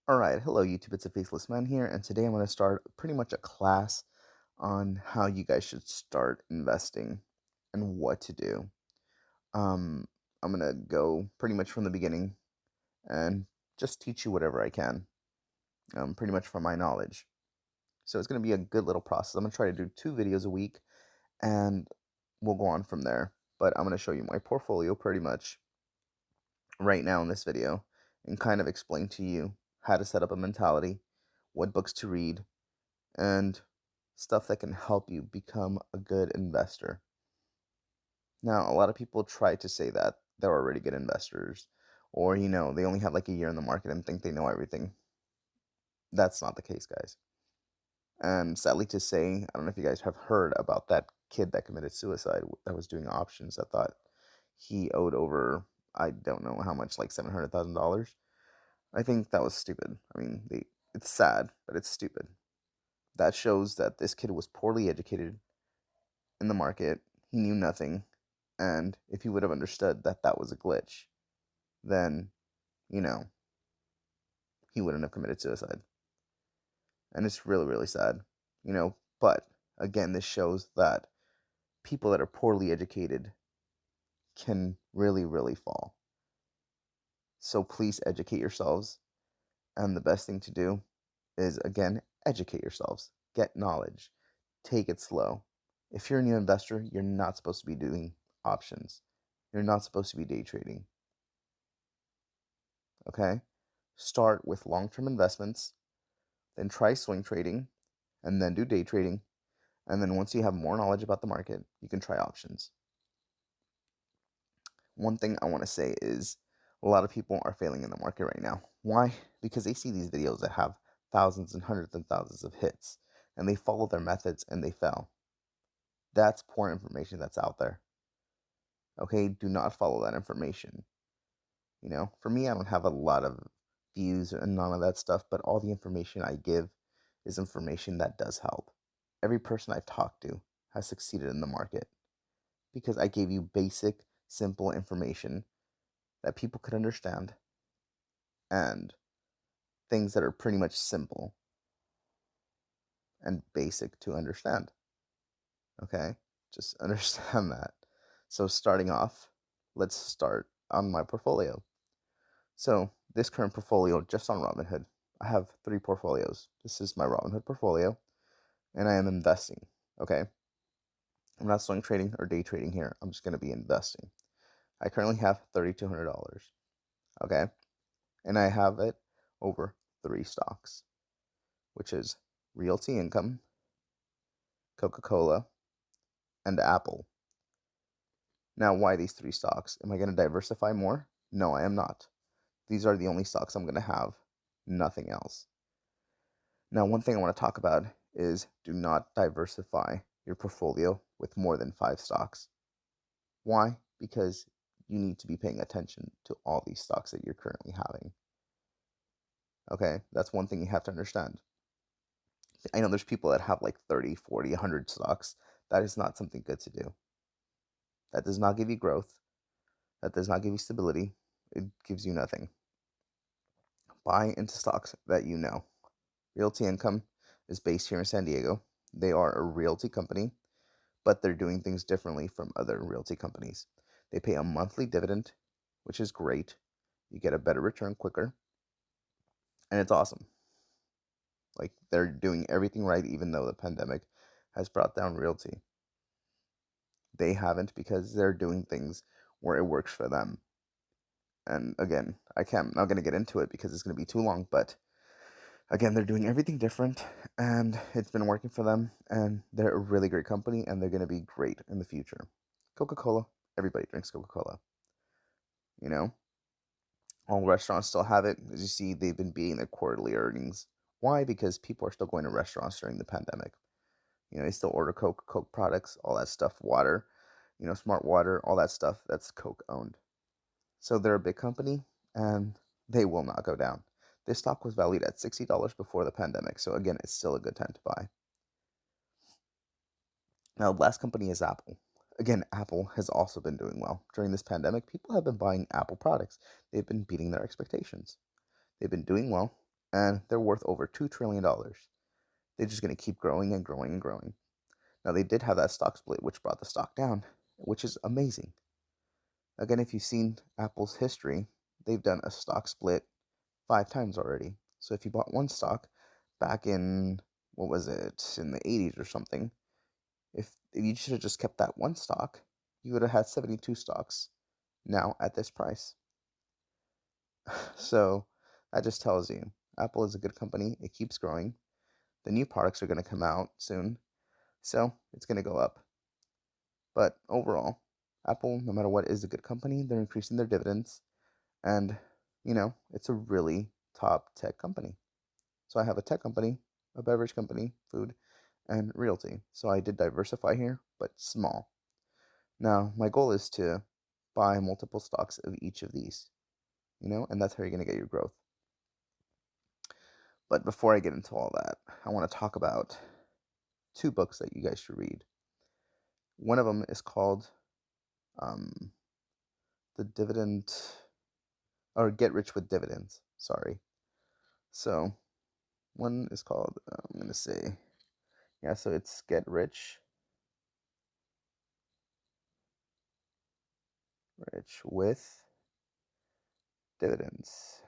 All right, hello YouTube, it's a Faceless Man here, and today I'm going to start pretty much a class on how you guys should start investing and what to do. Um, I'm going to go pretty much from the beginning and just teach you whatever I can, pretty much from my knowledge. So it's going to be a good little process. I'm going to try to do 2 videos a week, and we'll go on from there. But I'm going to show you my portfolio pretty much right now in this video and kind of explain to you how to set up a mentality, what books to read, and stuff that can help you become a good investor. Now, a lot of people try to say that they're already good investors, or they only have like a year in the market and think they know everything. That's not the case, guys. And sadly to say, I don't know if you guys have heard about that kid that committed suicide that was doing options that thought he owed over, I don't know how much, like $700,000. I think that was stupid. I mean, it's sad, but it's stupid. That shows that this kid was poorly educated in the market. He knew nothing. And if he would have understood that that was a glitch, then, you know, he wouldn't have committed suicide. And it's really, really sad. But again, this shows that people that are poorly educated can really, really fall. So please educate yourselves. And the best thing to do is, again, educate yourselves, get knowledge, take it slow. If you're a new investor, you're not supposed to be doing options. You're not supposed to be day trading. Okay? Start with long term investments, then try swing trading, and then do day trading. And then once you have more knowledge about the market, you can try options. One thing I want to say is a lot of people are failing in the market right now. Why? Because they see these videos that have thousands and hundreds and thousands of hits, and they follow their methods and they fail. That's poor information that's out there. Okay? Do not follow that information. For me, I don't have a lot of views and none of that stuff, but all the information I give is information that does help. Every person I've talked to has succeeded in the market because I gave you basic, simple information that people could understand and things that are pretty much simple and basic to understand. Okay? Just understand that. So, starting off, let's start on my portfolio. So, this current portfolio just on Robinhood, I have 3 portfolios. This is my Robinhood portfolio, and I am investing. Okay? I'm not swing trading or day trading here. I'm just going to be investing. I currently have $3,200. Okay? And I have it over 3 stocks, which is Realty Income, Coca Cola, and Apple. Now, why these 3 stocks? Am I going to diversify more? No, I am not. These are the only stocks I'm going to have, nothing else. Now, one thing I want to talk about is do not diversify your portfolio with more than 5 stocks. Why? Because you need to be paying attention to all these stocks that you're currently having. Okay, that's one thing you have to understand. I know there's people that have like 30, 40, 100 stocks. That is not something good to do. That does not give you growth. That does not give you stability. It gives you nothing. Buy into stocks that you know. Realty Income is based here in San Diego. They are a realty company, but they're doing things differently from other realty companies. They pay a monthly dividend, which is great. You get a better return quicker, and it's awesome. Like they're doing everything right, even though the pandemic has brought down realty. They haven't because they're doing things where it works for them. And again, I'm not going to get into it because it's going to be too long, but again, they're doing everything different and it's been working for them. And they're a really great company and they're going to be great in the future. Coca Cola, everybody drinks Coca Cola. You know, all restaurants still have it. As you see, they've been beating their quarterly earnings. Why? Because people are still going to restaurants during the pandemic. They still order Coke products, all that stuff, water, smart water, all that stuff. That's Coke owned. So they're a big company and they will not go down. This stock was valued at $60 before the pandemic. So again, it's still a good time to buy. Now, the last company is Apple. Again, Apple has also been doing well. During this pandemic, people have been buying Apple products. They've been beating their expectations. They've been doing well. and they're worth over $2 trillion. They're just going to keep growing and growing and growing. Now, they did have that stock split, which brought the stock down, which is amazing. Again, if you've seen Apple's history, they've done a stock split 5 times already. So if you bought one stock back in, what was it, in the 80s or something, if you should have just kept that one stock, you would have had 72 stocks now at this price. So that just tells you Apple is a good company. It keeps growing. The new products are going to come out soon. So it's going to go up. But overall, Apple, no matter what, is a good company. They're increasing their dividends. And, it's a really top tech company. So I have a tech company, a beverage company, food, and realty. So I did diversify here, but small. Now, my goal is to buy multiple stocks of each of these, and that's how you're going to get your growth. But before I get into all that, I want to talk about 2 books that you guys should read. One of them is called The Dividend, or Get Rich with Dividends. Sorry. So one is called, I'm going to say, so it's Get Rich with Dividends.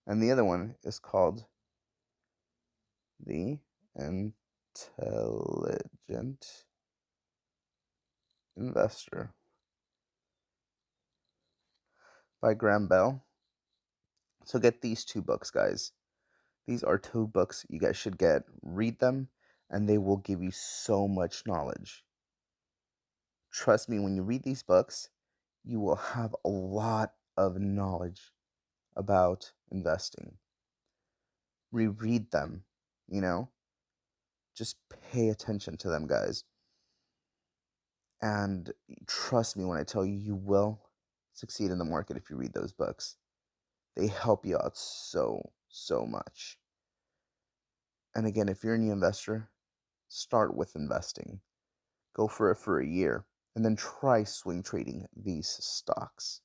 And the other one is called The Intelligent Investor by Graham Bell. So get these 2 books, guys. These are 2 books you guys should get. Read them, and they will give you so much knowledge. Trust me, when you read these books, you will have a lot of knowledge about investing. Reread them, just pay attention to them, guys. And trust me when I tell you, you will succeed in the market if you read those books. They help you out so, so much. And again, if you're a new investor, start with investing. Go for it for a year and then try swing trading these stocks.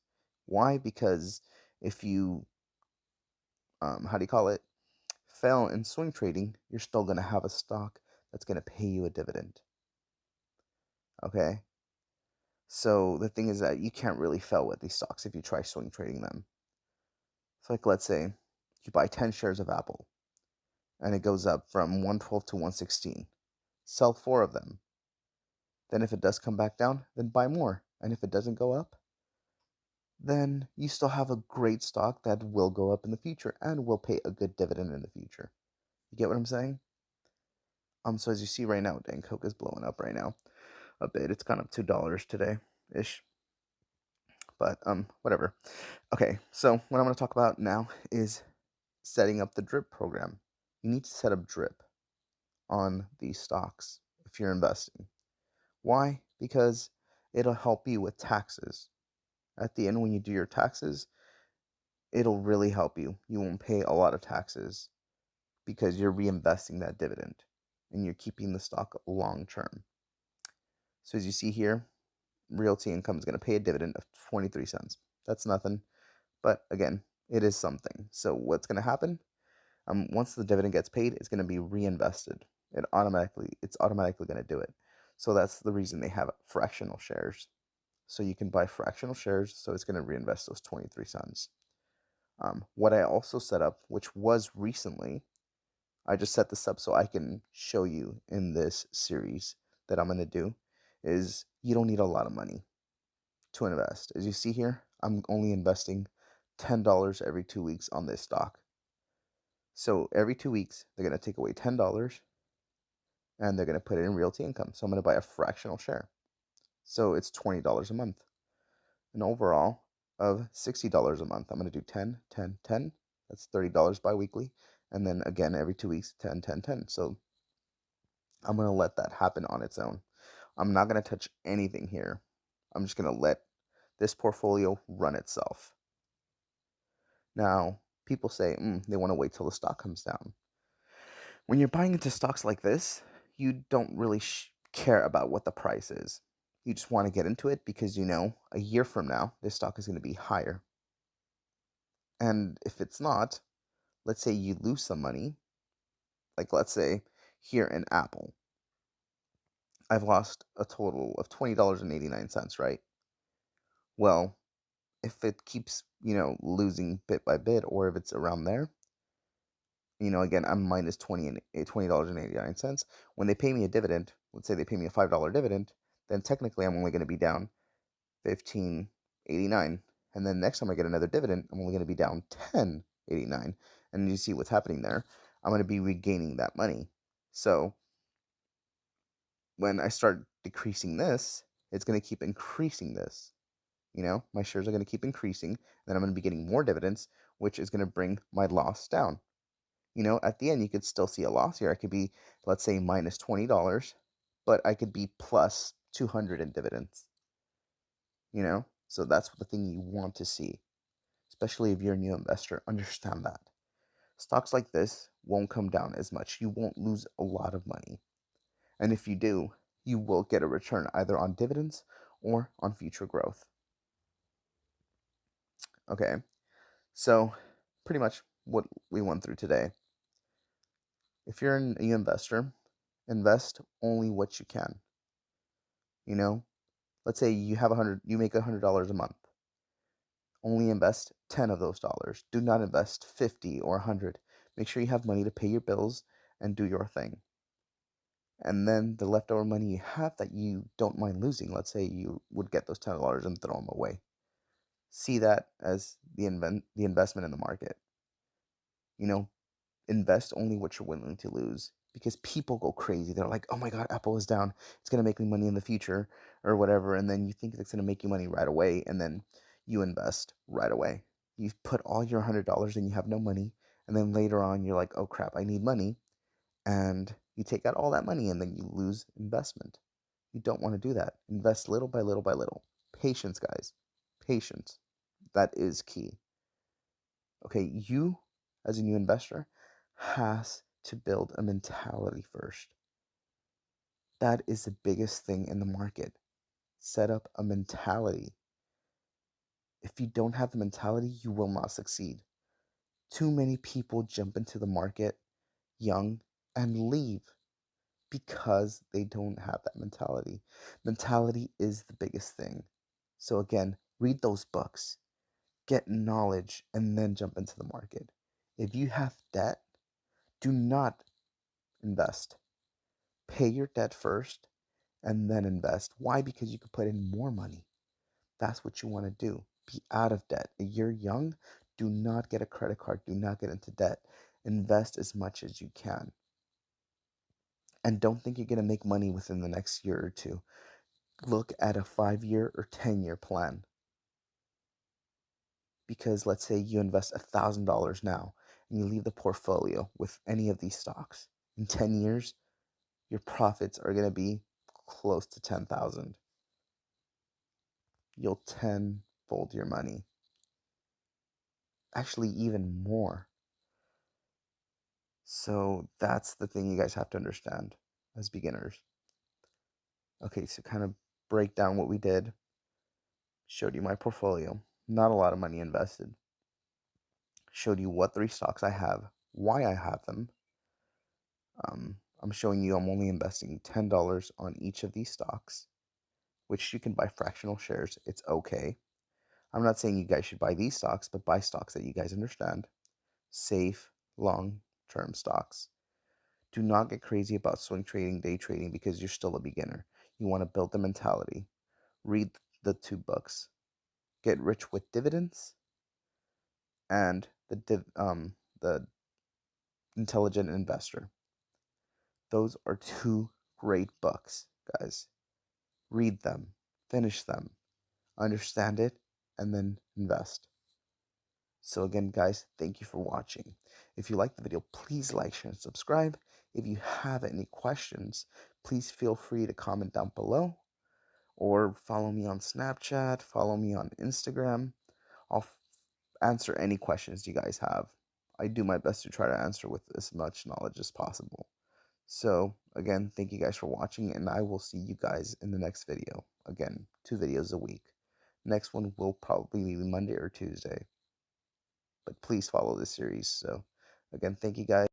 Why? Because if you, fail in swing trading, you're still going to have a stock that's going to pay you a dividend. Okay? So the thing is that you can't really fail with these stocks if you try swing trading them. So like, let's say you buy 10 shares of Apple and it goes up from 112 to 116. Sell 4 of them. Then if it does come back down, then buy more. And if it doesn't go up, then you still have a great stock that will go up in the future and will pay a good dividend in the future. You get what I'm saying? So as you see right now, dang, Coke is blowing up right now a bit. It's gone up $2 today ish. But whatever. Okay, so what I'm going to talk about now is setting up the drip program. You need to set up drip on these stocks if you're investing. Why? Because it'll help you with taxes. At the end, when you do your taxes, it'll really help you. You won't pay a lot of taxes because you're reinvesting that dividend and you're keeping the stock long term. So as you see here, Realty Income is going to pay a dividend of 23 cents. That's nothing, but again, it is something. So what's going to happen? Once the dividend gets paid, it's going to be reinvested. It's automatically going to do it. So that's the reason they have fractional shares. So you can buy fractional shares, so it's going to reinvest those 23 cents. What I also set up, which was recently, I just set this up so I can show you in this series that I'm going to do, is you don't need a lot of money to invest. As you see here, I'm only investing $10 every 2 weeks on this stock. So every 2 weeks, they're going to take away $10 and they're going to put it in Realty Income. So I'm going to buy a fractional share. So it's $20 a month. An overall of $60 a month. I'm going to do 10, 10, 10. That's $30 bi-weekly. And then again, every 2 weeks, 10, 10, 10. So I'm going to let that happen on its own. I'm not going to touch anything here. I'm just going to let this portfolio run itself. Now, people say they want to wait till the stock comes down. When you're buying into stocks like this, you don't really care about what the price is. You just want to get into it because a year from now, this stock is going to be higher. And if it's not, let's say you lose some money, like let's say here in Apple, I've lost a total of $20.89, right? Well, if it keeps, losing bit by bit, or if it's around there, again, I'm minus 20 and $20.89. When they pay me a dividend, let's say they pay me a $5 dividend, then technically I'm only going to be down 15.89. And then next time I get another dividend, I'm only going to be down 10.89. And you see what's happening there. I'm going to be regaining that money. So when I start decreasing this, it's going to keep increasing this. My shares are going to keep increasing. Then I'm going to be getting more dividends, which is going to bring my loss down. At the end, you could still see a loss here. I could be, let's say, minus $20, but I could be plus 200 in dividends. So that's the thing you want to see, especially if you're a new investor. Understand that stocks like this won't come down as much. You won't lose a lot of money. And if you do, you will get a return either on dividends or on future growth. Okay, so pretty much what we went through today. If you're a new investor, invest only what you can. Let's say you make $100 a month. Only invest 10 of those dollars. Do not invest 50 or 100. Make sure you have money to pay your bills and do your thing. And then the leftover money you have that you don't mind losing, let's say you would get those $10 and throw them away. See that as the investment in the market. You know, invest only what you're willing to lose, because people go crazy. They're like, oh my God, Apple is down. It's going to make me money in the future or whatever. And then you think it's going to make you money right away. And then you invest right away. You put all your $100 and you have no money. And then later on, you're like, oh crap, I need money. And you take out all that money and then you lose investment. You don't want to do that. Invest little by little by little. Patience, guys. Patience. That is key. Okay, you as a new investor has to build a mentality first. That is the biggest thing in the market. Set up a mentality. If you don't have the mentality, you will not succeed. Too many people jump into the market young and leave because they don't have that mentality. Mentality is the biggest thing. So again, read those books, get knowledge, and then jump into the market. If you have debt, do not invest. Pay your debt first and then invest. Why? Because you could put in more money. That's what you want to do. Be out of debt. If you're young, do not get a credit card. Do not get into debt. Invest as much as you can. And don't think you're going to make money within the next year or two. Look at a 5-year or 10-year plan. Because let's say you invest $1,000 now and you leave the portfolio with any of these stocks. In 10 years, your profits are going to be close to 10,000. You'll tenfold your money. Actually, even more. So that's the thing you guys have to understand as beginners. Okay, so kind of break down what we did. Showed you my portfolio. Not a lot of money invested. Showed you what 3 stocks I have, why I have them. I'm showing you I'm only investing $10 on each of these stocks, which you can buy fractional shares. It's okay. I'm not saying you guys should buy these stocks, but buy stocks that you guys understand. Safe, long-term stocks. Do not get crazy about swing trading, day trading, because you're still a beginner. You want to build the mentality. Read the 2 books. Get Rich with Dividends and the Intelligent Investor. Those are 2 great books, guys. Read them, finish them, understand it, and then invest. So again, guys, thank you for watching. If you like the video, please like, share, and subscribe. If you have any questions, please feel free to comment down below or follow me on Snapchat, follow me on Instagram. I'll answer any questions you guys have. I do my best to try to answer with as much knowledge as possible. So again, thank you guys for watching, and I will see you guys in the next video. Again, 2 videos a week. Next one will probably be Monday or Tuesday. But please follow this series. So, again, thank you guys.